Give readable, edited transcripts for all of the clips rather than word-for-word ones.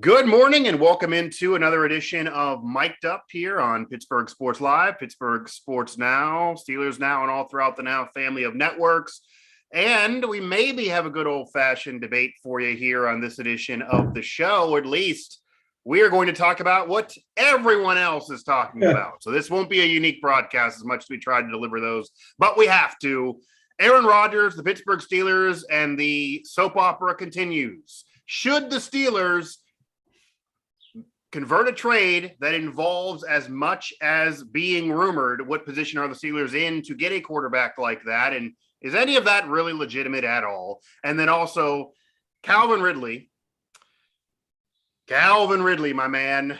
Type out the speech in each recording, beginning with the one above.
Good morning and welcome into another edition of Mic'd Up here on Pittsburgh Sports Live, Pittsburgh Sports Now, Steelers Now, and all throughout the Now family of networks. And we maybe have a good old-fashioned debate for you here on this edition of the show. Or at least we are going to talk about what everyone else is talking about. So this won't be a unique broadcast as much as we try to deliver those, but we have to. Aaron Rodgers, the Pittsburgh Steelers, and the soap opera continues. Should the Steelers convert a trade that involves as much as being rumored, what position are the Steelers in to get a quarterback like that? And is any of that really legitimate at all? And then also Calvin Ridley, my man,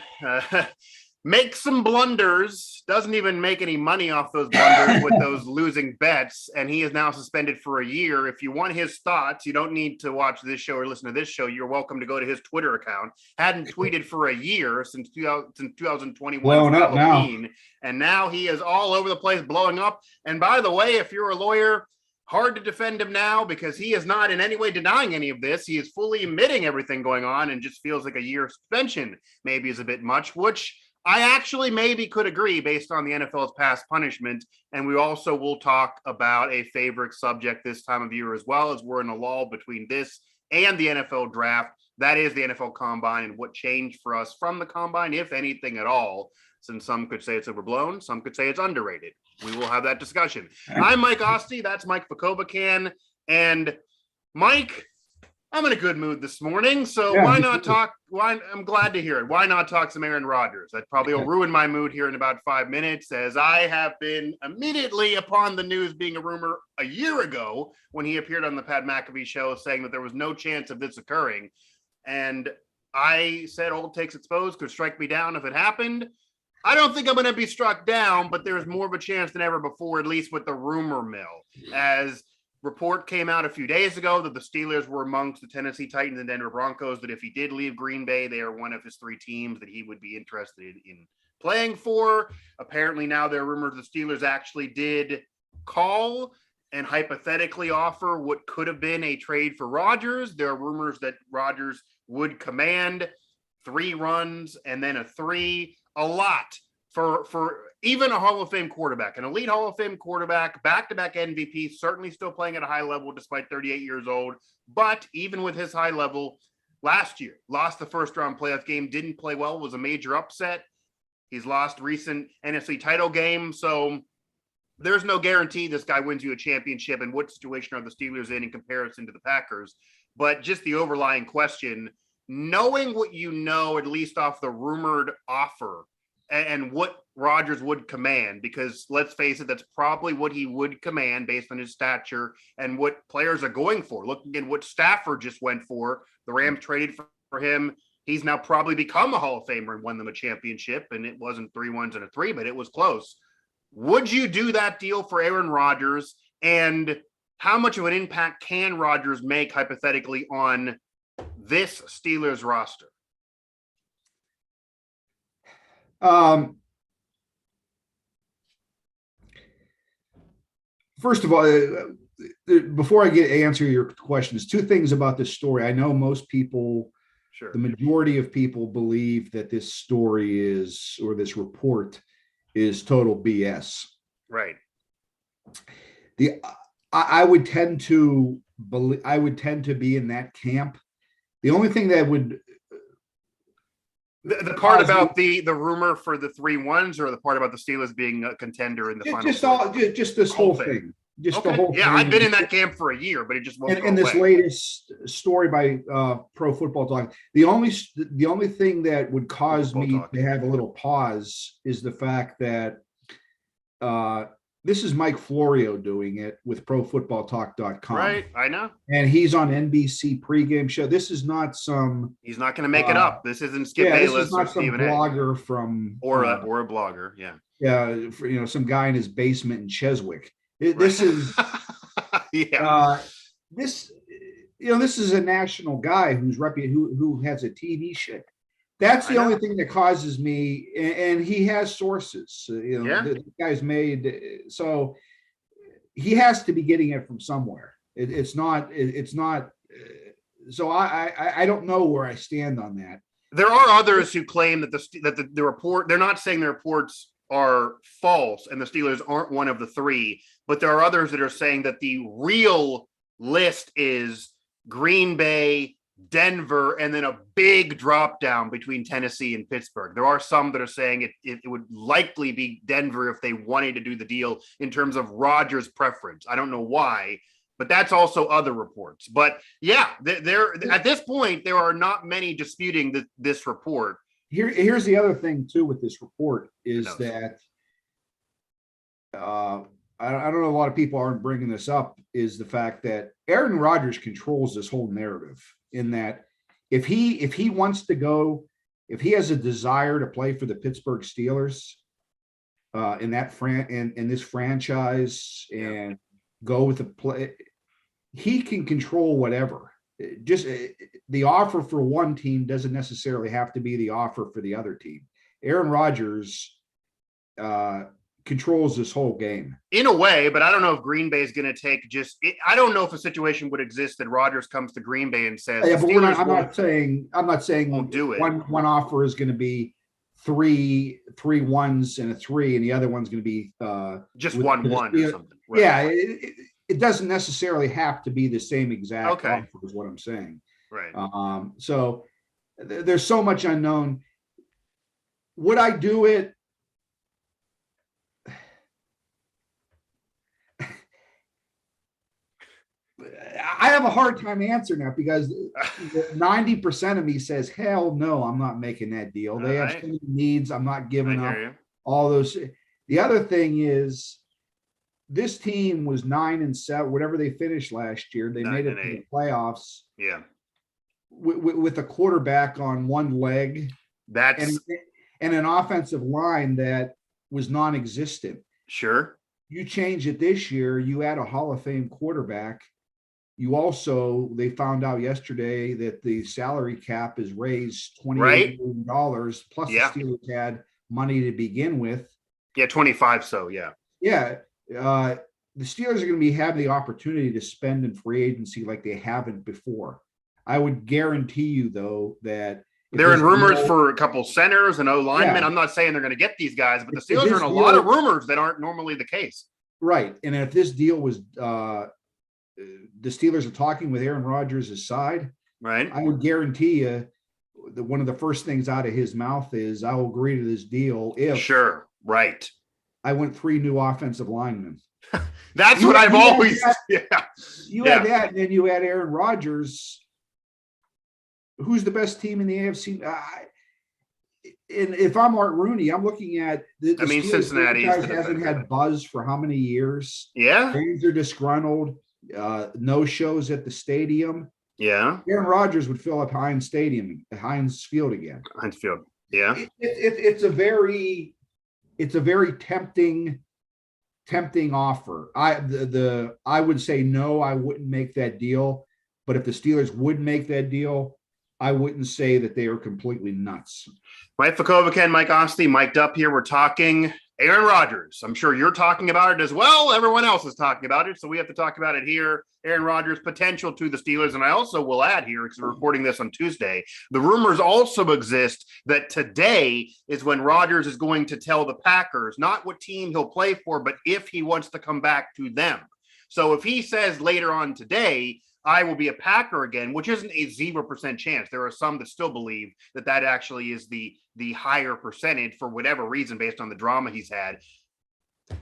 makes some blunders, doesn't even make any money off those blunders with those losing bets, and he is now suspended for a year. If you want his thoughts, you don't need to watch this show or listen to this show. You're welcome to go to his Twitter account. Hadn't tweeted for a year since 2021 blowing up Halloween, now. And now he is all over the place blowing up. And by the way, if you're a lawyer, hard to defend him now because he is not in any way denying any of this. He is fully admitting everything going on and just feels like a year suspension maybe is a bit much, which I actually maybe could agree based on the NFL's past punishment. And we also will talk about a favorite subject this time of year as well, as we're in a lull between this and the NFL draft. That is the NFL Combine and what changed for us from the Combine, if anything at all, since some could say it's overblown, some could say it's underrated. We will have that discussion. I'm Mike Asti. That's Mike Vukovcan. And Mike, I'm in a good mood this morning, so why not talk? I'm glad to hear it. Why not talk some Aaron Rodgers? That probably will ruin my mood here in about 5 minutes, as I have been immediately upon the news being a rumor a year ago when he appeared on the Pat McAfee show saying that there was no chance of this occurring. And I said, old takes exposed could strike me down if it happened. I don't think I'm going to be struck down, but there's more of a chance than ever before, at least with the rumor mill, as report came out a few days ago that the Steelers were amongst the Tennessee Titans and Denver Broncos, that if he did leave Green Bay, they are one of his three teams that he would be interested in playing for. Apparently now there are rumors the Steelers actually did call and hypothetically offer what could have been a trade for Rodgers. There are rumors that Rodgers would command 3 runs and then a 3, a lot for even a Hall of Fame quarterback, an elite Hall of Fame quarterback, back-to-back MVP, certainly still playing at a high level despite 38 years old. But even with his high level, last year, lost the first-round playoff game, didn't play well, was a major upset. He's lost recent NFC title game. So there's no guarantee this guy wins you a championship. And what situation are the Steelers in comparison to the Packers? But just the overlying question, knowing what you know, at least off the rumored offer, and what Rodgers would command, because let's face it, that's probably what he would command based on his stature and what players are going for. Looking at what Stafford just went for, the Rams traded for him. He's now probably become a Hall of Famer and won them a championship, and it wasn't 3 1s and a 3, but it was close. Would you do that deal for Aaron Rodgers? And how much of an impact can Rodgers make hypothetically on this Steelers roster? First of all, before I answer your question, there's 2 things about this story. I know most people, the majority of people believe that this story is, or this report is total BS. Right. I would tend to be in that camp. The only thing that would the part about the rumor for the 3 1s, or the part about the Steelers being a contender in the final? Just this whole thing. Just the whole thing. I've been in that camp for a year, but it just won't. And this latest story by Pro Football Talk, the only thing that would cause me to have a little pause is the fact that this is Mike Florio doing it with ProFootballTalk.com. Right, I know. And he's on NBC pregame show. This is not some. He's not going to make it up. This isn't Skip Bayless this is not or Stephen some blogger from or a blogger. Yeah. Yeah, for, some guy in his basement in Cheswick. This is. This is a national guy who has a TV show. That's the only thing that causes me, and he has sources. The guy's made, so he has to be getting it from somewhere. It's not. So I don't know where I stand on that. There are others who claim that the report, they're not saying the reports are false and the Steelers aren't one of the three, but there are others that are saying that the real list is Green Bay, Denver, and then a big drop down between Tennessee and Pittsburgh. There are some that are saying it would likely be Denver if they wanted to do the deal in terms of Rodgers' preference. I don't know why, but that's also other reports. But yeah, there at this point, there are not many disputing this report. Here's the other thing too with this report is that I don't know, a lot of people aren't bringing this up, is the fact that Aaron Rodgers controls this whole narrative, in that if he wants to go, if he has a desire to play for the Pittsburgh Steelers in this franchise and go with the play, he can control whatever. Just the offer for one team doesn't necessarily have to be the offer for the other team. Aaron Rodgers controls this whole game in a way, but I don't know if Green Bay is going to take I don't know if a situation would exist that Rodgers comes to Green Bay and says, yeah, but I'm not saying won't do it. One offer is going to be three ones and a 3, and the other one's going to be just one or something. Right. Yeah. It doesn't necessarily have to be the same exact offer is what I'm saying. Right. So there's so much unknown. Would I do it? I have a hard time answering that, because 90% of me says, hell no, I'm not making that deal. They have so many needs. I'm not giving up all those. The other thing is, this team was 9-7, whatever they finished last year. They made it to the playoffs. Yeah. With a quarterback on one leg. And an offensive line that was non-existent. Sure. You change it this year, you add a Hall of Fame quarterback. You also, they found out yesterday that the salary cap is raised $28 million, plus the Steelers had money to begin with. Yeah, 25. So yeah. Yeah. The Steelers are going to be having the opportunity to spend in free agency like they haven't before. I would guarantee you, though, that they're in rumors for a couple centers and O-linemen. Yeah. I'm not saying they're going to get these guys, but the Steelers are in a lot of rumors that aren't normally the case. Right. And if this deal was the Steelers are talking with Aaron Rodgers' side, right, I would guarantee you that one of the first things out of his mouth is, I will agree to this deal if I went 3 new offensive linemen. That's what I've always you had that, and then you had Aaron Rodgers. Who's the best team in the AFC? And if I'm Art Rooney, I'm looking at Cincinnati hasn't had buzz for how many years? Yeah, fans are disgruntled. No shows at the stadium. Yeah, Aaron Rodgers would fill up Heinz Field again. Heinz Field. Yeah, it's a very tempting offer. I would say no, I wouldn't make that deal. But if the Steelers would make that deal, I wouldn't say that they are completely nuts. Mike Vukovcan, Mike Asti, mic'd up here. We're talking Aaron Rodgers. I'm sure you're talking about it as well. Everyone else is talking about it, so we have to talk about it here. Aaron Rodgers' potential to the Steelers. And I also will add here, because we're recording this on Tuesday, the rumors also exist that today is when Rodgers is going to tell the Packers not what team he'll play for, but if he wants to come back to them. So if he says later on today, I will be a Packer again, which isn't a 0% chance. There are some that still believe that actually is the higher percentage for whatever reason based on the drama he's had.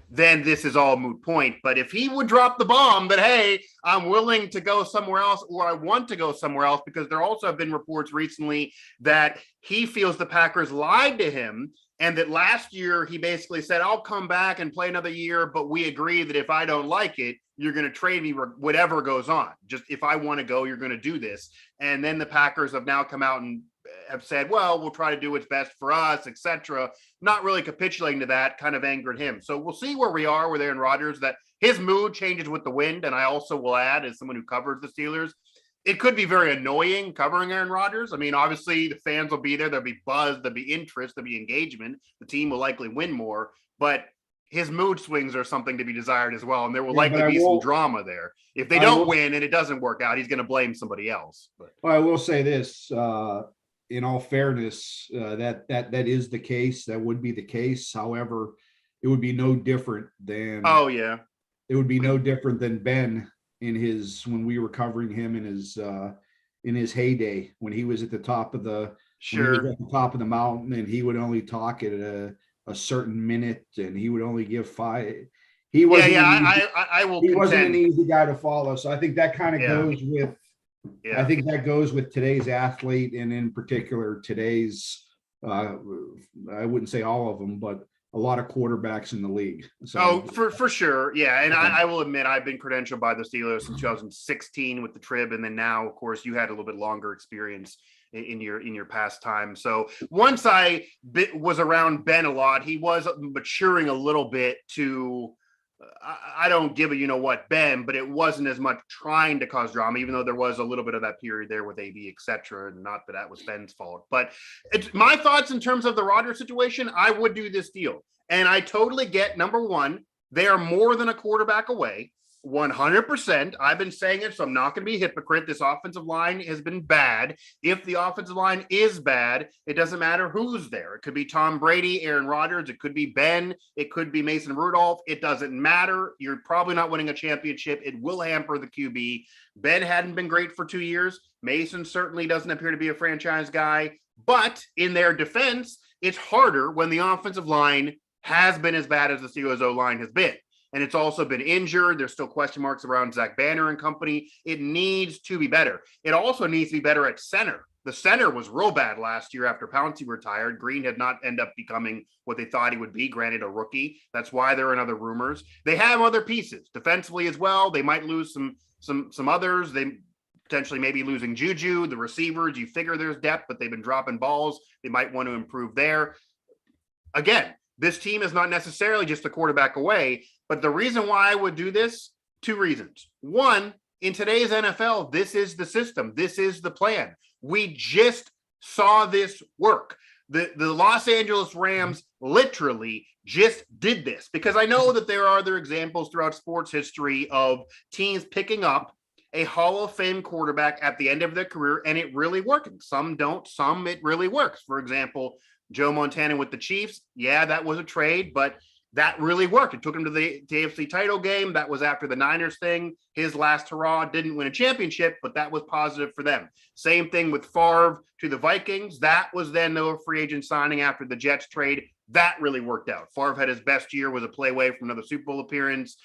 Then this is all moot point. But if he would drop the bomb that, hey, I'm willing to go somewhere else, or I want to go somewhere else, because there also have been reports recently that he feels the Packers lied to him, and that last year he basically said, I'll come back and play another year, but we agree that if I don't like it, you're going to trade me whatever goes on. Just if I want to go, you're going to do this. And then the Packers have now come out and have said, well, we'll try to do what's best for us, etc. Not really capitulating to that, kind of angered him. So we'll see where we are with Aaron Rodgers, that his mood changes with the wind. And I also will add, as someone who covers the Steelers, it could be very annoying covering Aaron Rodgers. I mean, obviously the fans will be there. There'll be buzz, there'll be interest, there'll be engagement. The team will likely win more, but his mood swings are something to be desired as well. And there will likely be some drama there. If they don't win and it doesn't work out, he's going to blame somebody else. But I will say this, in all fairness, that is the case. That would be the case. However, it would be no different than. Oh yeah. It would be no different than Ben when we were covering him in his heyday, when he was at the top of the mountain, and he would only talk at a certain minute, and he would only give 5. He wasn't. I will. He wasn't an easy guy to follow. So I think that kind of goes with. Yeah. I think that goes with today's athlete, and in particular today's. I wouldn't say all of them, but a lot of quarterbacks in the league. So, for sure. Yeah. And I will admit, I've been credentialed by the Steelers since 2016 with the Trib. And then now, of course, you had a little bit longer experience in your past time. So once I was around Ben a lot, he was maturing a little bit to, I don't give a, Ben, but it wasn't as much trying to cause drama, even though there was a little bit of that period there with AB, et cetera. And not that was Ben's fault, but it's my thoughts in terms of the Rodgers situation. I would do this deal. And I totally get, number one, they are more than a quarterback away. 100%. I've been saying it, so I'm not going to be a hypocrite. This offensive line has been bad. If the offensive line is bad, it doesn't matter who's there. It could be Tom Brady, Aaron Rodgers. It could be Ben. It could be Mason Rudolph. It doesn't matter. You're probably not winning a championship. It will hamper the QB. Ben hadn't been great for 2 years. Mason certainly doesn't appear to be a franchise guy. But in their defense, it's harder when the offensive line has been as bad as the Steelers O-line has been. And it's also been injured. There's still question marks around Zach Banner and company. It needs to be better. It also needs to be better at center. The center was real bad last year after Pouncey retired. Green had not end up becoming what they thought he would be, granted a rookie. That's why there are other rumors. They have other pieces defensively as well. They might lose some others. They potentially maybe losing Juju, the receivers. You figure there's depth, but they've been dropping balls. They might want to improve there. Again, this team is not necessarily just a quarterback away. But the reason why I would do this, 2 reasons. One, in today's NFL, this is the system. This is the plan. We just saw this work. The Los Angeles Rams literally just did this, because I know that there are other examples throughout sports history of teams picking up a Hall of Fame quarterback at the end of their career, and it really working. Some don't, some it really works. For example, Joe Montana with the Chiefs. Yeah, that was a trade, but that really worked. It took him to the AFC title game. That was after the Niners thing. His last hurrah, didn't win a championship, but that was positive for them. Same thing with Favre to the Vikings. That was then the free agent signing after the Jets trade. That really worked out. Favre had his best year, was a play away from another Super Bowl appearance.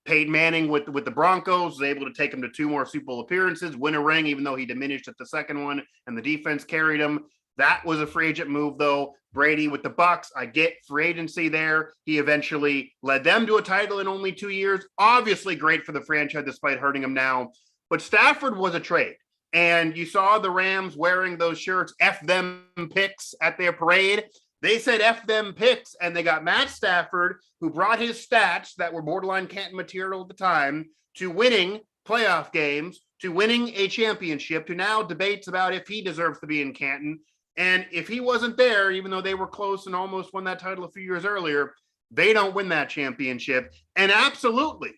Peyton Manning with the Broncos was able to take him to 2 more Super Bowl appearances, win a ring, even though he diminished at the second one, and the defense carried him. That was a free agent move, though. Brady with the Bucks, I get free agency there. He eventually led them to a title in only 2 years. Obviously great for the franchise despite hurting him now. But Stafford was a trade. And you saw the Rams wearing those shirts, F them picks, at their parade. They said F them picks, and they got Matt Stafford, who brought his stats that were borderline Canton material at the time, to winning playoff games, to winning a championship, to now debates about if he deserves to be in Canton. And if he wasn't there, even though they were close and almost won that title a few years earlier, they don't win that championship. And absolutely,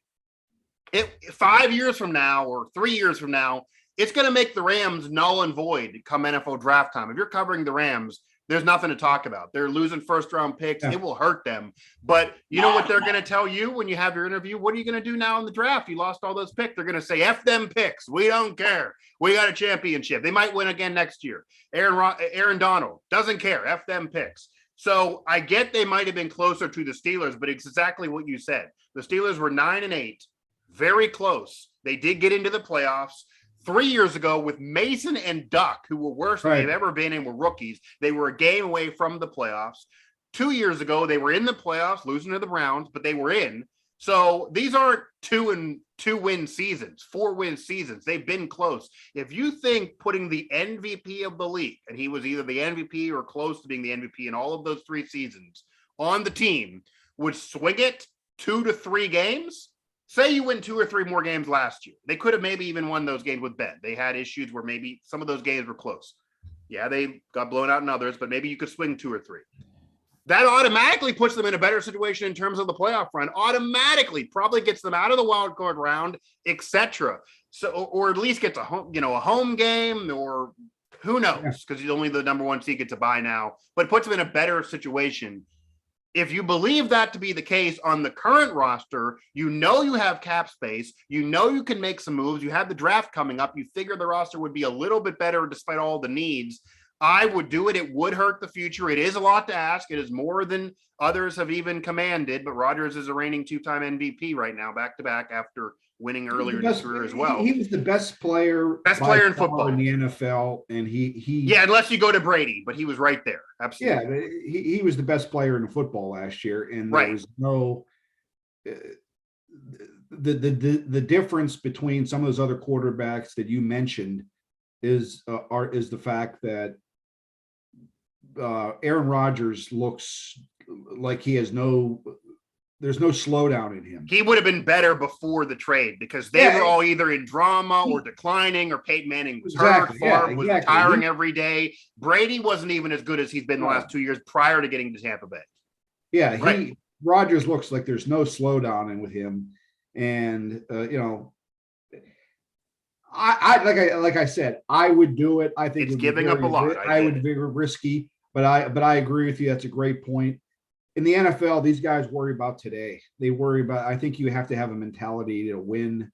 5 years from now or 3 years from now, it's going to make the Rams null and void come NFL draft time. If you're covering the Rams, there's nothing to talk about. They're losing first-round picks. Yeah. It will hurt them. But you know what they're going to tell you when you have your interview? What are you going to do now in the draft? You lost all those picks. They're going to say, F them picks. We don't care. We got a championship. They might win again next year. Aaron Donald doesn't care. F them picks. So I get they might have been closer to the Steelers, but it's exactly what you said. The Steelers were 9-8, very close. They did get into the playoffs. 3 years ago with Mason and Duck, who were worse than they've ever been and were rookies. They were a game away from the playoffs. 2 years ago, they were in the playoffs, losing to the Browns, but they were in. So these aren't 2-win seasons, 4-win seasons. They've been close. If you think putting the MVP of the league, and he was either the MVP or close to being the MVP in all of those 3 seasons, on the team would swing it 2 to 3 games, say you win 2 or 3 more games last year. They could have maybe even won those games with Ben. They had issues where maybe some of those games were close. Yeah, they got blown out in others, but maybe you could swing 2 or 3. That automatically puts them in a better situation in terms of the playoff run. Automatically, probably gets them out of the wild card round, etc. So, or at least gets a home game, or Who knows? Because he's only the number one seed, gets a bye now, but puts him in a better situation. If you believe that to be the case on the current roster, you have cap space, you can make some moves, you have the draft coming up, you figure the roster would be a little bit better despite all the needs. I would do it. It would hurt the future. It is a lot to ask. It is more than others have even commanded, but Rodgers is a reigning 2-time MVP right now, back-to-back, after winning earlier in his career as well. He was the best player in football in the NFL, and he unless you go to Brady, but he was right there. Absolutely. Yeah, he was the best player in football last year, and there was no the difference between some of those other quarterbacks that you mentioned is the fact that Aaron Rodgers looks like he has there's no slowdown in him. He would have been better before the trade because they were all either in drama or declining, or Peyton Manning was hurt, Favre was retiring every day. Brady wasn't even as good as he's been the last 2 years prior to getting to Tampa Bay. Yeah, Rodgers looks like there's no slowdown in with him. And like I said, I would do it. I think it's giving up a lot. I would be risky, but I agree with you. That's a great point. In the NFL, these guys worry about today. They worry about. I think you have to have a mentality to win,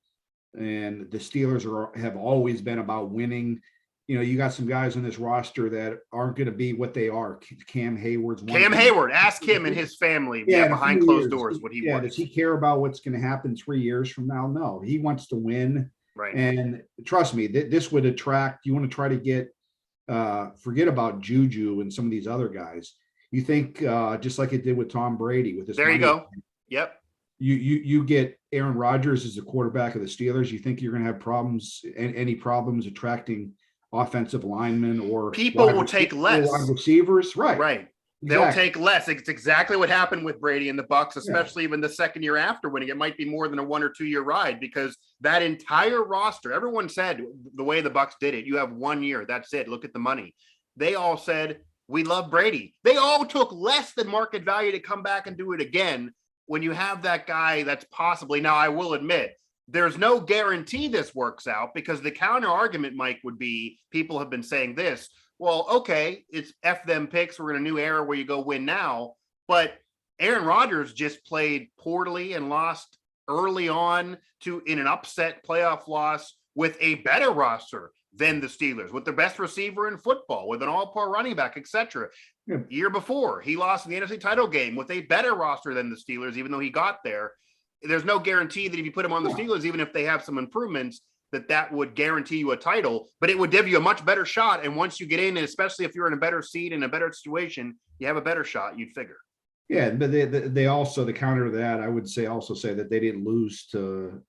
and the Steelers have always been about winning. You got some guys on this roster that aren't going to be what they are. Cam Hayward's one. Cam Hayward, ask him and his family behind closed doors what he wants. Does he care about what's going to happen 3 years from now? No, he wants to win. Right. And trust me, this would attract. You want to try to get forget about Juju and some of these other guys. You think just like it did with Tom Brady with this. There you go. Yep. You get Aaron Rodgers as the quarterback of the Steelers. You think you're going to have problems? Any problems attracting offensive linemen or people will take less wide receivers? Right. Exactly. They'll take less. It's exactly what happened with Brady and the Bucs, especially even the second year after winning. It might be more than a 1 or 2 year ride because that entire roster, everyone said the way the Bucs did it, you have 1 year. That's it. Look at the money. They all said, we love Brady. They all took less than market value to come back and do it again. When you have that guy that's possibly, now I will admit, there's no guarantee this works out because the counter argument, Mike, would be people have been saying this. Well, okay, it's F them picks. We're in a new era where you go win now. But Aaron Rodgers just played poorly and lost early on in an upset playoff loss with a better roster than the Steelers, with the best receiver in football, with an all-pro running back, etc. Year before, he lost in the NFC title game with a better roster than the Steelers, even though he got there. There's no guarantee that if you put him on the Steelers, even if they have some improvements, that would guarantee you a title, but it would give you a much better shot. And once you get in, and especially if you're in a better seat in a better situation, you have a better shot, you'd figure. Yeah, but they also, the counter to that, I would say that they didn't lose to,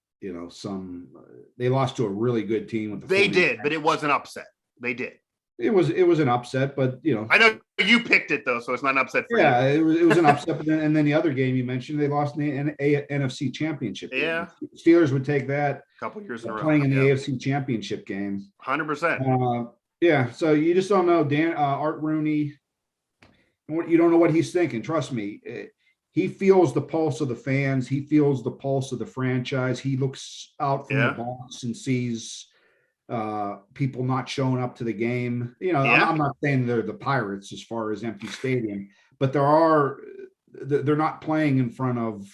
they lost to a really good team. They did, but it was an upset. They did. It was an upset, but I know you picked it though, so it's not an upset for you. Yeah, it was an upset. But and then the other game you mentioned, they lost in the NFC Championship game. Yeah, Steelers would take that a couple years in a row playing in the AFC Championship game. 100%. Yeah, so you just don't know Art Rooney. You don't know what he's thinking. Trust me, he feels the pulse of the fans. He feels the pulse of the franchise. He looks out from the box and sees people not showing up to the game. I'm not saying they're the Pirates as far as empty stadium, but they're not playing in front of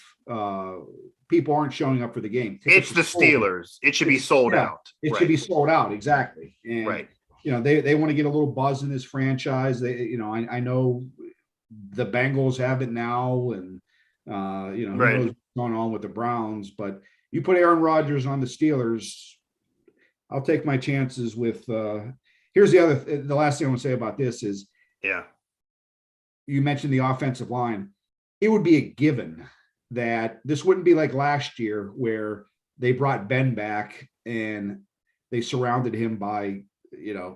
people aren't showing up for the game. It's the Steelers. It should be sold out. It should be sold out. Exactly. And, they want to get a little buzz in this franchise. I know the Bengals have it now and, who knows what's going on with the Browns, but you put Aaron Rodgers on the Steelers, I'll take my chances with here's the last thing I want to say about this is you mentioned the offensive line. It would be a given that this wouldn't be like last year where they brought Ben back and they surrounded him by,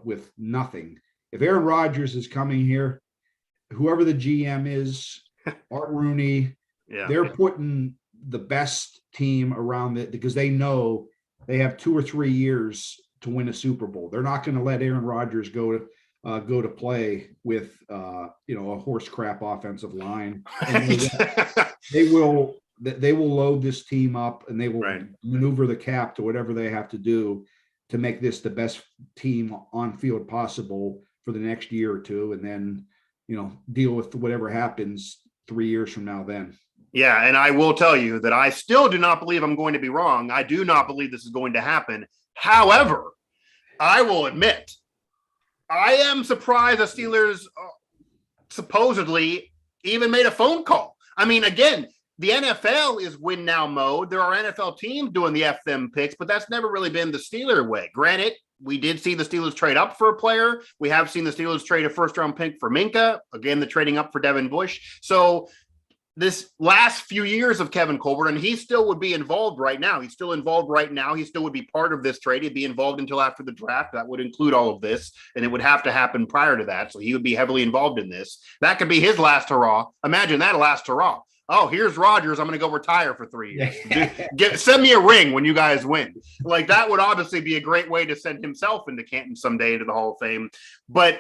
with nothing. If Aaron Rodgers is coming here, whoever the GM is, Art Rooney, they're putting the best team around it because they know they have 2 or 3 years to win a Super Bowl. They're not going to let Aaron Rodgers go to play with a horse crap offensive line. They will load this team up and they will maneuver the cap to whatever they have to do to make this the best team on field possible for the next year or two, and then, deal with whatever happens 3 years from now then. Yeah, and I will tell you that I still do not believe I'm going to be wrong. I do not believe this is going to happen. However, I will admit, I am surprised the Steelers supposedly even made a phone call. I mean, again, the NFL is win now mode. There are NFL teams doing the F them picks, but that's never really been the Steeler way. Granted, we did see the Steelers trade up for a player. We have seen the Steelers trade a first-round pick for Minka. Again, the trading up for Devin Bush. So this last few years of Kevin Colbert, and he still would be involved right now. He's still involved right now. He still would be part of this trade. He'd be involved until after the draft. That would include all of this, and it would have to happen prior to that. So he would be heavily involved in this. That could be his last hurrah. Imagine that, a last hurrah. Oh, here's Rodgers. I'm going to go retire for 3 years. Send me a ring when you guys win. Like, that would obviously be a great way to send himself into Canton someday into the Hall of Fame. But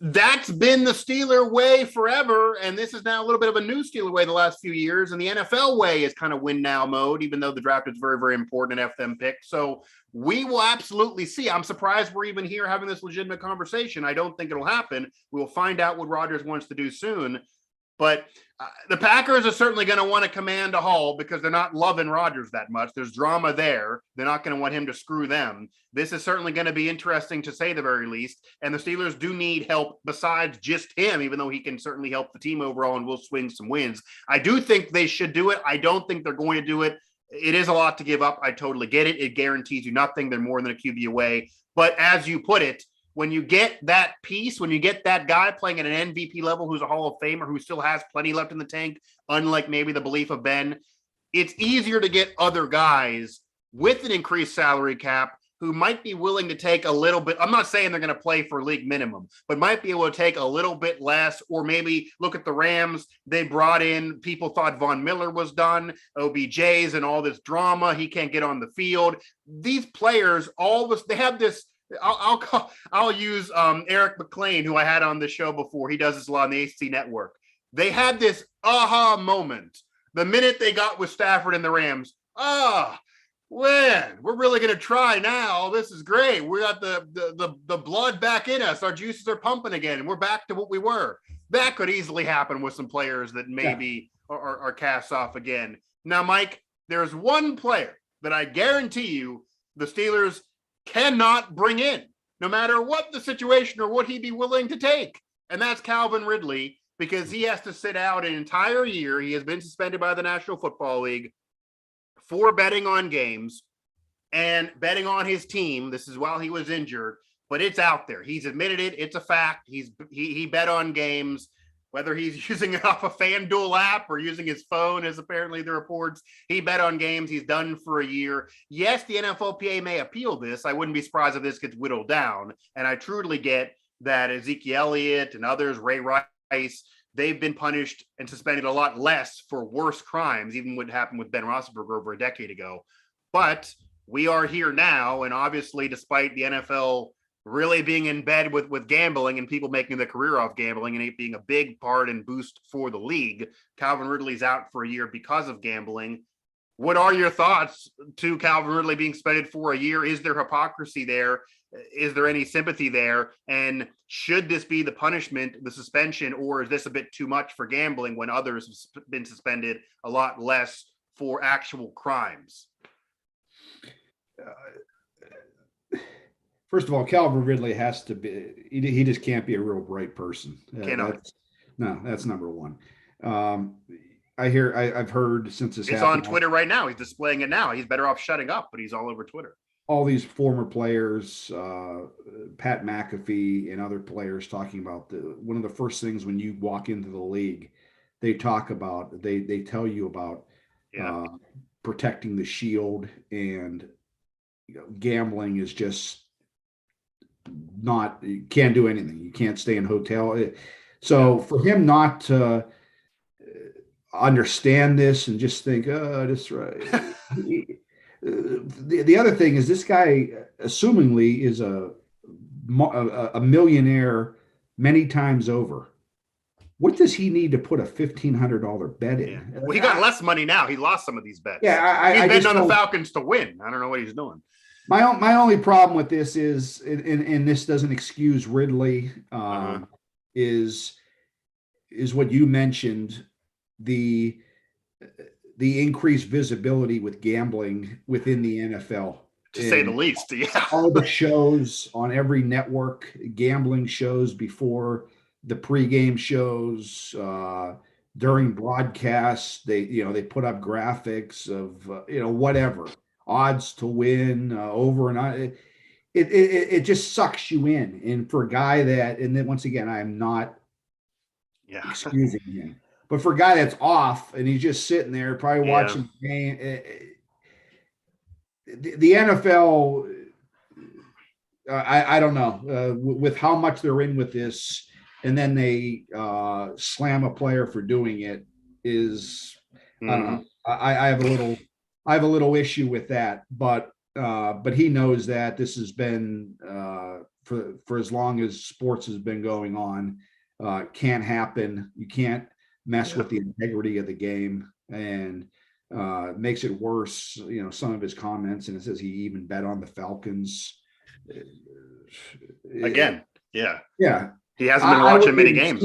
that's been the Steeler way forever, and this is now a little bit of a new Steeler way the last few years, and the NFL way is kind of win now mode, even though the draft is very, very important in FM picks. So we will absolutely see. I'm surprised we're even here having this legitimate conversation. I don't think it'll happen. We will find out what Rodgers wants to do soon. But the Packers are certainly going to want to command a haul because they're not loving Rodgers that much. There's drama there. They're not going to want him to screw them. This is certainly going to be interesting, to say the very least. And the Steelers do need help besides just him, even though he can certainly help the team overall and will swing some wins. I do think they should do it. I don't think they're going to do it. It is a lot to give up. I totally get it. It guarantees you nothing. They're more than a QB away. But as you put it, when you get that piece, when you get that guy playing at an MVP level who's a Hall of Famer who still has plenty left in the tank, unlike maybe the belief of Ben, it's easier to get other guys with an increased salary cap who might be willing to take a little bit. I'm not saying they're going to play for league minimum, but might be able to take a little bit less, or maybe look at the Rams. They brought in, people thought Von Miller was done, OBJs and all this drama. He can't get on the field. These players, they have this. I'll use Eric McLean, who I had on the show before. He does this a lot on the AC Network. They had this aha moment the minute they got with Stafford and the Rams. We're really going to try now. This is great. We got the blood back in us. Our juices are pumping again, and we're back to what we were. That could easily happen with some players that maybe are cast off again. Now, Mike, there's one player that I guarantee you the Steelers cannot bring in, no matter what the situation or what he'd be willing to take. And that's Calvin Ridley, because he has to sit out an entire year. He has been suspended by the National Football League for betting on games and betting on his team. This is while he was injured, but it's out there. He's admitted it. It's a fact. He bet on games, whether he's using it off a FanDuel app or using his phone, as apparently the reports. He bet on games. He's done for a year. Yes, the NFLPA may appeal this. I wouldn't be surprised if this gets whittled down. And I truly get that Ezekiel Elliott and others, Ray Rice, they've been punished and suspended a lot less for worse crimes, even what happened with Ben Roethlisberger over a decade ago. But we are here now, and obviously, despite the NFL really being in bed with gambling and people making their career off gambling and it being a big part and boost for the league, Calvin Ridley's out for a year because of gambling. What are your thoughts to Calvin Ridley being suspended for a year? Is there hypocrisy there? Is there any sympathy there? And should this be the punishment, the suspension, or is this a bit too much for gambling when others have been suspended a lot less for actual crimes? First of all, Calvin Ridley has to be, he just can't be a real bright person. That's number one. I've heard since this happened. It's on Twitter right now. He's displaying it now. He's better off shutting up, but he's all over Twitter. All these former players, Pat McAfee and other players talking about one of the first things when you walk into the league, they talk about, they tell you about protecting the shield, and gambling is just not, you can't do anything. You can't stay in hotel. So for him not to understand this and just think, oh, that's right. The other thing is, this guy assumingly is a millionaire many times over. What does he need to put a $1,500 bet in? Yeah. Well, he got less money now. He lost some of these bets. Yeah, he's betting on the Falcons to win. I don't know what he's doing. My only problem with this is, and this doesn't excuse Ridley, is what you mentioned, the increased visibility with gambling within the NFL. To say the least. Yeah. All the shows on every network, gambling shows before the pregame shows, during broadcasts, they put up graphics of whatever odds to win, over and on. It just sucks you in. And for a guy that, and then once again, I'm not excusing him, but for a guy that's off and he's just sitting there probably watching the game, the NFL, I don't know, with how much they're in with this, and then they slam a player for doing it is, I don't know. I have a little issue with that, but he knows that this has been for as long as sports has been going on. Can't happen. You can't mess with the integrity of the game, and makes it worse. Some of his comments, and it says he even bet on the Falcons. Again, he hasn't been watching many games.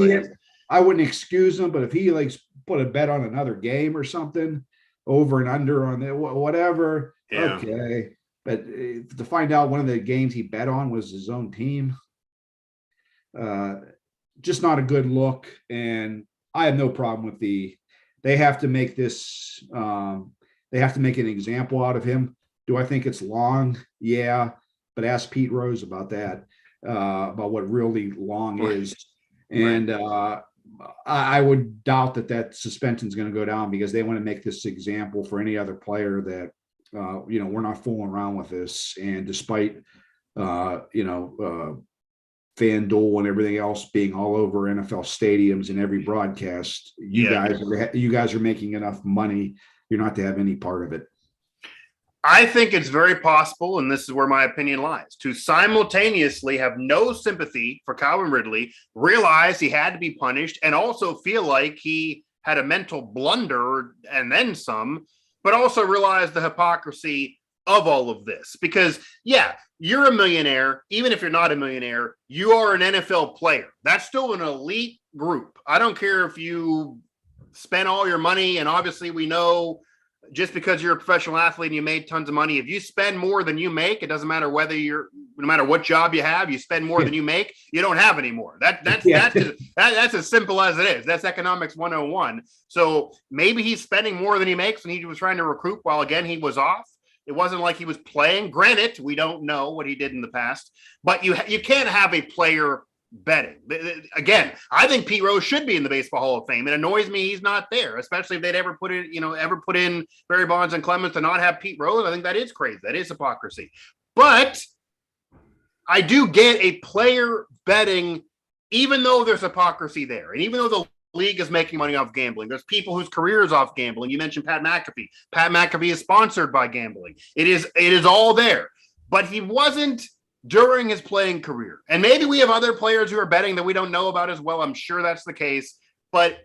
I wouldn't excuse him, but if he put a bet on another game or something, over and under on whatever, okay. But to find out one of the games he bet on was his own team, just not a good look. And I have no problem with they have to make this, they have to make an example out of him. Do I think it's long? Yeah. But ask Pete Rose about that, about what really long is. And I would doubt that suspension is going to go down, because they want to make this example for any other player that, we're not fooling around with this. And despite, FanDuel and everything else being all over NFL stadiums and every broadcast, you guys are making enough money. You're not to have any part of it. I think it's very possible, and this is where my opinion lies, to simultaneously have no sympathy for Calvin Ridley, realize he had to be punished, and also feel like he had a mental blunder and then some, but also realize the hypocrisy of all of this. Because, you're a millionaire. Even if you're not a millionaire, you are an NFL player. That's still an elite group. I don't care if you spend all your money, and obviously we know, just because you're a professional athlete and you made tons of money, if you spend more than you make, it doesn't matter no matter what job you have, you spend more than you make, you don't have any more. That's as simple as it is. That's economics 101. So maybe he's spending more than he makes, and he was trying to recoup while, again, he was off. It wasn't like he was playing. Granted, we don't know what he did in the past, but you can't have a player betting. Again, I think Pete Rose should be in the Baseball Hall of Fame. It annoys me he's not there, especially if they'd ever put in Barry Bonds and Clemens to not have Pete Rose. I think that is crazy. That is hypocrisy. But I do get a player betting, even though there's hypocrisy there, and even though the league is making money off gambling. There's people whose career is off gambling. You mentioned Pat McAfee. Pat McAfee is sponsored by gambling. It is all there. But he wasn't during his playing career. And maybe we have other players who are betting that we don't know about as well. I'm sure that's the case. But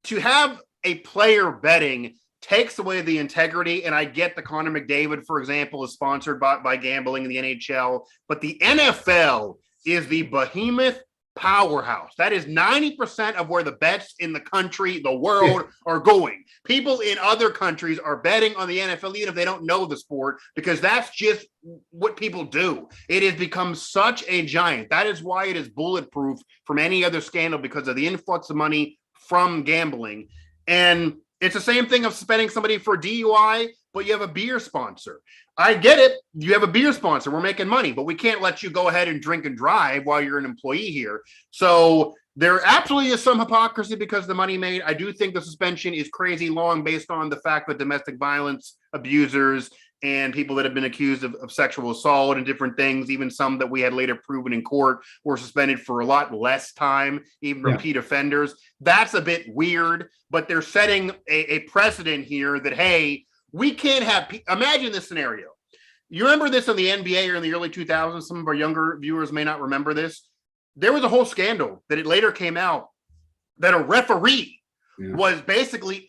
to have a player betting takes away the integrity. And I get that Connor McDavid, for example, is sponsored by gambling in the NHL. But the NFL is the behemoth powerhouse. That is 90% of where the bets in the country, the world are going. People in other countries are betting on the NFL, even if they don't know the sport, because that's just what people do. It has become such a giant. That is why it is bulletproof from any other scandal, because of the influx of money from gambling. And it's the same thing of spending somebody for DUI, but you have a beer sponsor. I get it. You have a beer sponsor. We're making money, but we can't let you go ahead and drink and drive while you're an employee here. So there absolutely is some hypocrisy because of the money made. I do think the suspension is crazy long based on the fact that domestic violence abusers and people that have been accused of sexual assault and different things, even some that we had later proven in court, were suspended for a lot less time, even repeat offenders. That's a bit weird, but they're setting a precedent here that, hey, we can't have, imagine this scenario. You remember this in the NBA or in the early 2000s? Some of our younger viewers may not remember this. There was a whole scandal that it later came out that a referee was basically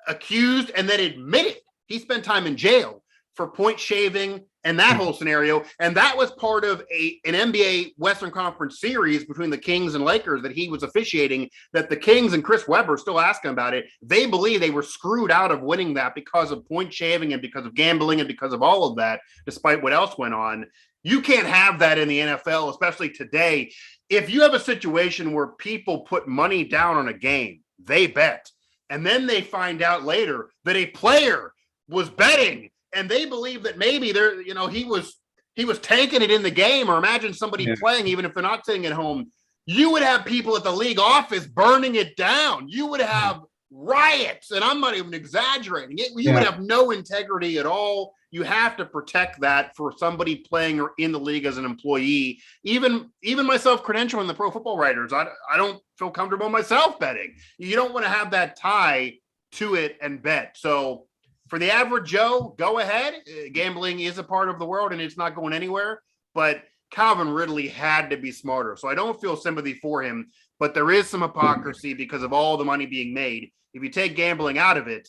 accused and then admitted he spent time in jail for point shaving and that whole scenario. And that was part of an NBA Western Conference series between the Kings and Lakers that he was officiating, that the Kings and Chris Webber still asking about it. They believe they were screwed out of winning that because of point shaving and because of gambling and because of all of that, despite what else went on. You can't have that in the NFL, especially today. If you have a situation where people put money down on a game, they bet, and then they find out later that a player was betting and they believe that maybe he was tanking it in the game, or imagine somebody playing, even if they're not sitting at home, you would have people at the league office burning it down. You would have riots, and I'm not even exaggerating it. You would have no integrity at all. You have to protect that for somebody playing or in the league as an employee. Even myself, credentialing the Pro Football Writers, I don't feel comfortable myself betting. You don't want to have that tie to it and bet. So for the average Joe, go ahead. Gambling is a part of the world and it's not going anywhere. But Calvin Ridley had to be smarter. So I don't feel sympathy for him, but there is some hypocrisy because of all the money being made. If you take gambling out of it,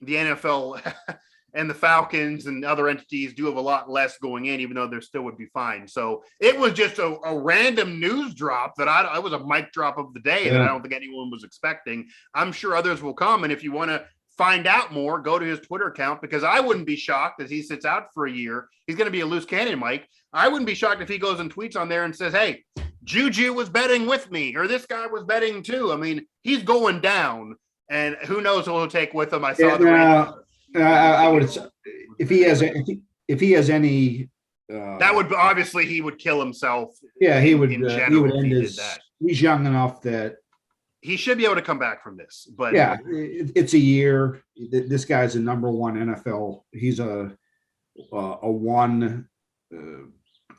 the NFL and the Falcons and other entities do have a lot less going in, even though there still would be fine. So it was just a random news drop that I was a mic drop of the day that I don't think anyone was expecting. I'm sure others will come. And if you want to find out more, go to his Twitter account, because I wouldn't be shocked as he sits out for a year. He's going to be a loose cannon, Mike. I wouldn't be shocked if he goes and tweets on there and says, hey, Juju was betting with me, or this guy was betting too. I mean, he's going down, and who knows who he'll take with him. I saw I would, if he has any, that would obviously he would kill himself. Yeah, he would end his. He's young enough that he should be able to come back from this. But yeah, it's a year. This guy's a number one NFL. He's a one,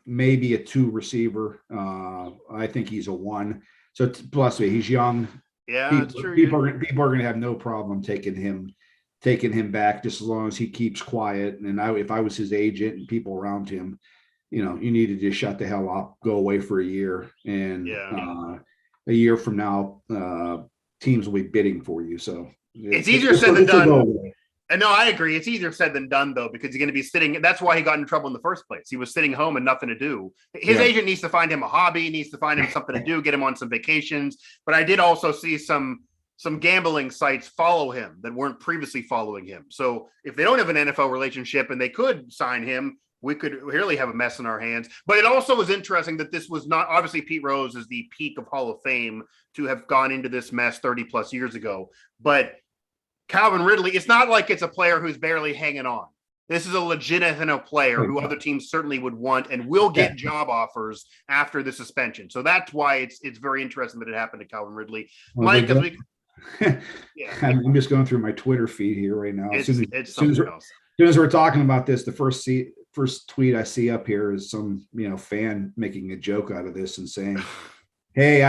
maybe a two receiver. I think he's a one. So plus he's young. Yeah, people, that's true. People are going to have no problem taking him back, just as long as he keeps quiet. And if I was his agent and people around him, you need to just shut the hell up, go away for a year, and a year from now, teams will be bidding for you. So it's easier said than done. And no, I agree. It's easier said than done, though, because he's going to be sitting. That's why he got in trouble in the first place. He was sitting home and nothing to do. His agent needs to find him a hobby, needs to find him something to do, get him on some vacations. But I did also see some gambling sites follow him that weren't previously following him. So if they don't have an NFL relationship and they could sign him, we could really have a mess in our hands. But it also was interesting that this was not, obviously Pete Rose is the peak of Hall of Fame to have gone into this mess 30 plus years ago. But Calvin Ridley, it's not like it's a player who's barely hanging on. This is a legitimate player who other teams certainly would want and will get job offers after the suspension. So that's why it's very interesting that it happened to Calvin Ridley. Well, Mike, I'm just going through my Twitter feed here right now. As soon as we're talking about this, the first tweet I see up here is some fan making a joke out of this and saying, "Hey,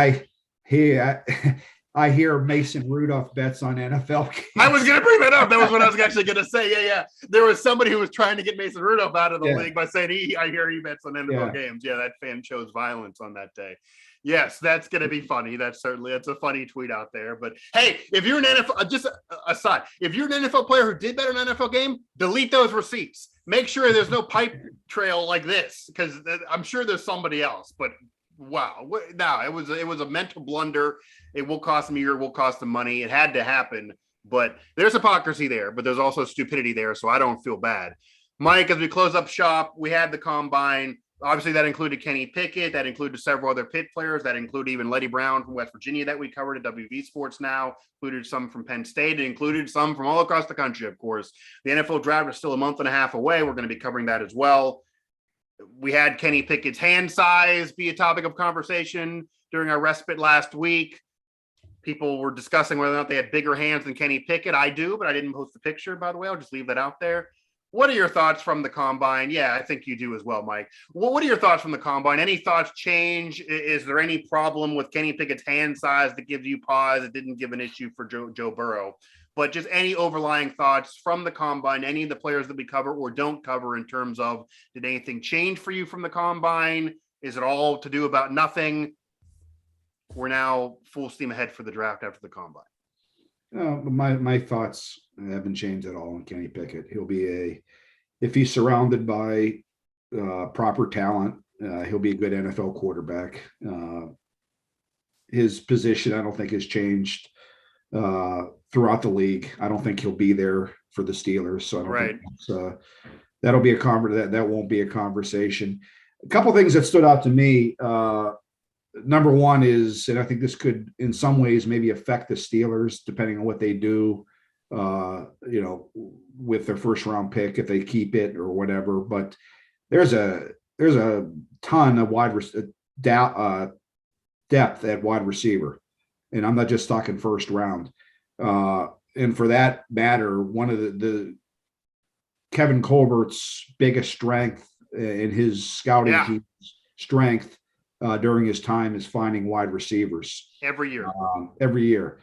I hear Mason Rudolph bets on NFL games." I was going to bring that up. That was what I was actually going to say. Yeah. There was somebody who was trying to get Mason Rudolph out of the league by saying, I hear he bets on NFL games. Yeah, that fan chose violence on that day. Yes, that's going to be funny. That's a funny tweet out there. But hey, if you're an NFL, just aside, if you're an NFL player who did bet an NFL game, delete those receipts. Make sure there's no pipe trail like this, because I'm sure there's somebody else. But wow, no, it was a mental blunder. It will cost them a year. It will cost them money. It had to happen. But there's hypocrisy there, but there's also stupidity there. So I don't feel bad. Mike, as we close up shop, we had the combine. Obviously, that included Kenny Pickett. That included several other Pitt players. That included even Letty Brown from West Virginia that we covered at WV Sports Now. Included some from Penn State. It included some from all across the country, of course. The NFL draft is still a month and a half away. We're going to be covering that as well. We had Kenny Pickett's hand size be a topic of conversation during our respite last week. People were discussing whether or not they had bigger hands than Kenny Pickett. I do, but I didn't post the picture, by the way. I'll just leave that out there. What are your thoughts from the combine? Yeah, I think you do as well, Mike. Well, what are your thoughts from the combine? Any thoughts change? Is there any problem with Kenny Pickett's hand size that gives you pause? It didn't give an issue for Joe Burrow. But just any overlying thoughts from the combine, any of the players that we cover or don't cover in terms of, did anything change for you from the combine? Is it all to do about nothing? We're now full steam ahead for the draft after the combine. My thoughts haven't changed at all on Kenny Pickett. He'll be if he's surrounded by proper talent, he'll be a good NFL quarterback. His position, I don't think, has changed throughout the league. I don't think he'll be there for the Steelers. So I don't think that'll be that won't be a conversation. A couple things that stood out to me. Number one is, and I think this could in some ways maybe affect the Steelers depending on what they do, with their first round pick, if they keep it or whatever. But there's a ton of depth at wide receiver. And I'm not just talking first round. And for that matter, one of the Kevin Colbert's biggest strength in his scouting team's strength during his time is finding wide receivers every year,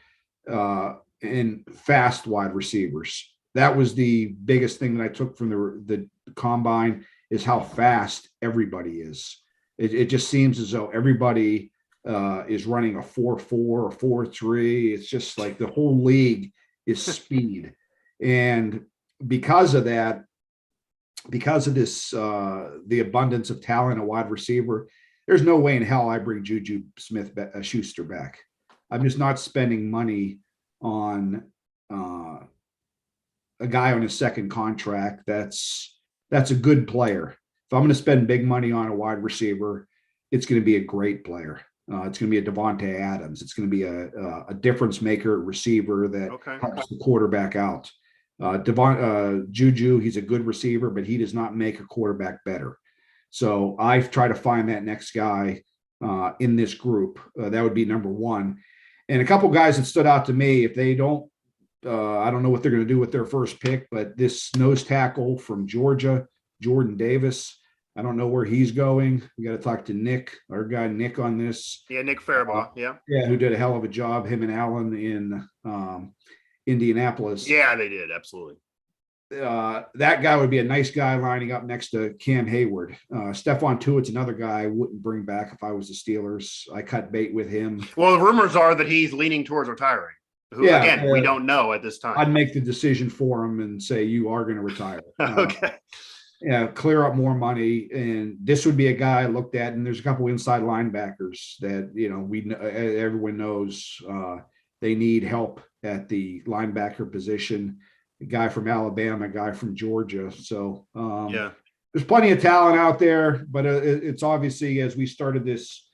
and fast wide receivers. That was the biggest thing that I took from the combine, is how fast everybody is. It just seems as though everybody is running a 4.4 or 4.3. It's just like the whole league is speed. And because of that, because of this, the abundance of talent at wide receiver, there's no way in hell I bring Juju Smith-Schuster back. I'm just not spending money on a guy on his second contract. That's a good player. If I'm going to spend big money on a wide receiver, it's going to be a great player. It's going to be a Devontae Adams. It's going to be a difference maker receiver that helps the quarterback out. Juju, he's a good receiver, but he does not make a quarterback better. So I've tried to find that next guy in this group. That would be number one. And a couple guys that stood out to me, if they don't, I don't know what they're going to do with their first pick, but this nose tackle from Georgia, Jordan Davis, I don't know where he's going. We got to talk to Nick, our guy Nick, on this. Yeah, Nick Faribaugh. Who did a hell of a job, him and Allen in Indianapolis. Yeah, they did. Absolutely. That guy would be a nice guy lining up next to Cam Hayward. Stephon Tuitt's another guy I wouldn't bring back if I was the Steelers. I cut bait with him. Well, the rumors are that he's leaning towards retiring. Again, we don't know at this time. I'd make the decision for him and say, you are going to retire. Okay. Clear up more money. And this would be a guy I looked at, and there's a couple inside linebackers that, everyone knows they need help at the linebacker position. A guy from Alabama, a guy from Georgia. So there's plenty of talent out there, but it's obviously, as we started this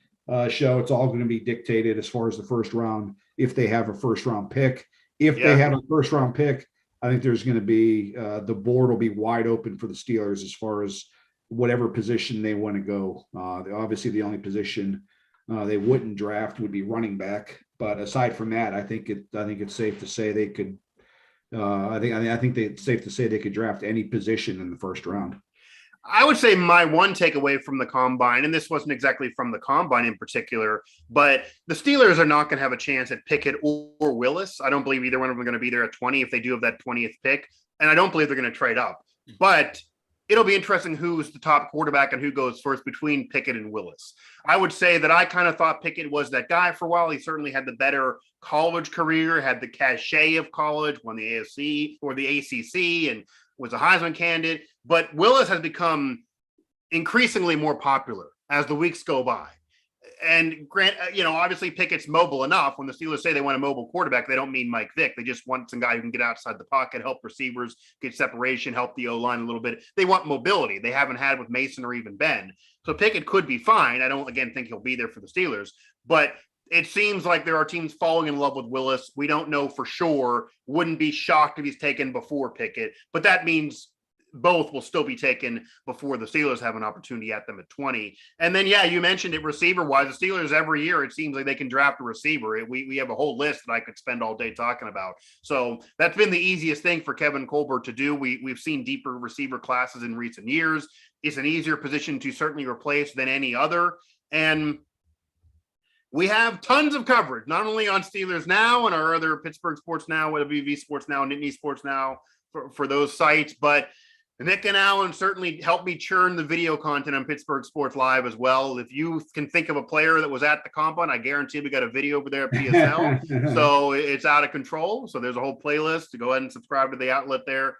show, it's all going to be dictated as far as the first round, if they have a first round pick. If they have a first round pick, I think there's going to be the board will be wide open for the Steelers as far as whatever position they want to go. Obviously, the only position they wouldn't draft would be running back. But aside from that, I think it's safe to say they could. I think it's safe to say they could draft any position in the first round. I would say my one takeaway from the combine, and this wasn't exactly from the combine in particular, but the Steelers are not going to have a chance at Pickett or Willis. I don't believe either one of them are going to be there at 20 if they do have that 20th pick. And I don't believe they're going to trade up. But it'll be interesting who's the top quarterback and who goes first between Pickett and Willis. I would say that I kind of thought Pickett was that guy for a while. He certainly had the better college career, had the cachet of college, won the AFC or the ACC, and was a Heisman candidate. But Willis has become increasingly more popular as the weeks go by. And Grant, obviously Pickett's mobile enough. When the Steelers say they want a mobile quarterback, they don't mean Mike Vick. They just want some guy who can get outside the pocket, help receivers, get separation, help the O-line a little bit. They want mobility. They haven't had with Mason or even Ben. So Pickett could be fine. I don't, again, think he'll be there for the Steelers. But it seems like there are teams falling in love with Willis. We don't know for sure. Wouldn't be shocked if he's taken before Pickett. But that means both will still be taken before the Steelers have an opportunity at them at 20. And then, you mentioned it receiver-wise. The Steelers every year, it seems like they can draft a receiver. We have a whole list that I could spend all day talking about. So that's been the easiest thing for Kevin Colbert to do. We've seen deeper receiver classes in recent years. It's an easier position to certainly replace than any other. And we have tons of coverage, not only on Steelers Now and our other Pittsburgh Sports Now, WV Sports Now, Nittany Sports Now for those sites, but Nick and Alan certainly helped me churn the video content on Pittsburgh Sports Live as well. If you can think of a player that was at the combine, I guarantee we got a video over there at PSL. So it's out of control. So there's a whole playlist to go ahead and subscribe to the outlet there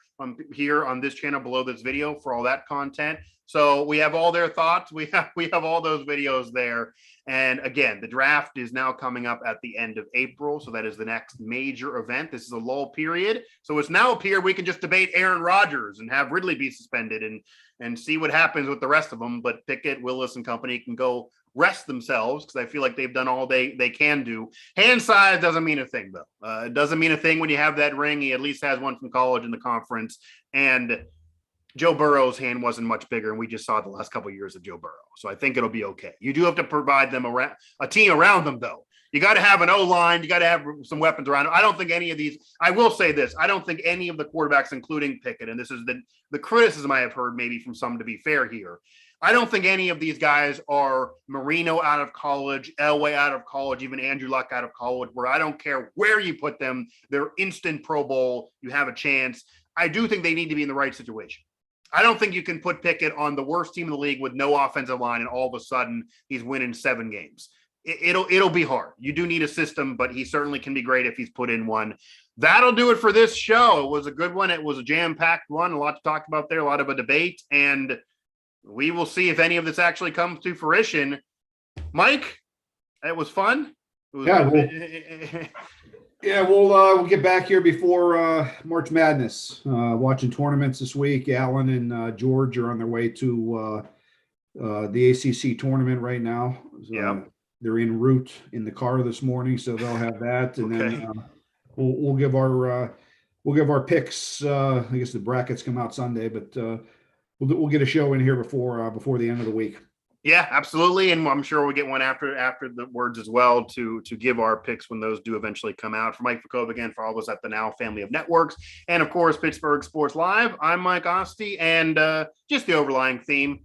here on this channel below this video for all that content. So we have all their thoughts. We have all those videos there. And again, the draft is now coming up at the end of April. So that is the next major event. This is a lull period. So it's now a period we can just debate Aaron Rodgers and have Ridley be suspended and see what happens with the rest of them. But Pickett, Willis, and company can go rest themselves because I feel like they've done all they can do. Hand size doesn't mean a thing, though. It doesn't mean a thing when you have that ring. He at least has one from college in the conference. And Joe Burrow's hand wasn't much bigger, and we just saw the last couple of years of Joe Burrow. So I think it'll be okay. You do have to provide them a team around them, though. You got to have an O-line. You got to have some weapons around them. I don't think any of these – I will say this. I don't think any of the quarterbacks, including Pickett, and this is the criticism I have heard maybe from some to be fair here, I don't think any of these guys are Marino out of college, Elway out of college, even Andrew Luck out of college, where I don't care where you put them. They're instant Pro Bowl. You have a chance. I do think they need to be in the right situation. I don't think you can put Pickett on the worst team in the league with no offensive line and all of a sudden he's winning 7 games. It'll be hard. You do need a system, but he certainly can be great if he's put in one. That'll do it for this show. It was a good one. It was a jam-packed one. A lot to talk about there, a lot of a debate, and we will see if any of this actually comes to fruition. Mike, it was fun. We'll get back here before March Madness. Watching tournaments this week. Alan and George are on their way to the ACC tournament right now. They're en route in the car this morning, so they'll have that, and then we'll give our picks. I guess the brackets come out Sunday, but we'll get a show in here before the end of the week. Yeah, absolutely. And I'm sure we'll get one after the words as well to give our picks when those do eventually come out. For Mike Vukovcan, again, for all of us at the Now family of networks, and of course, Pittsburgh Sports Live, I'm Mike Asti, and just the overlying theme,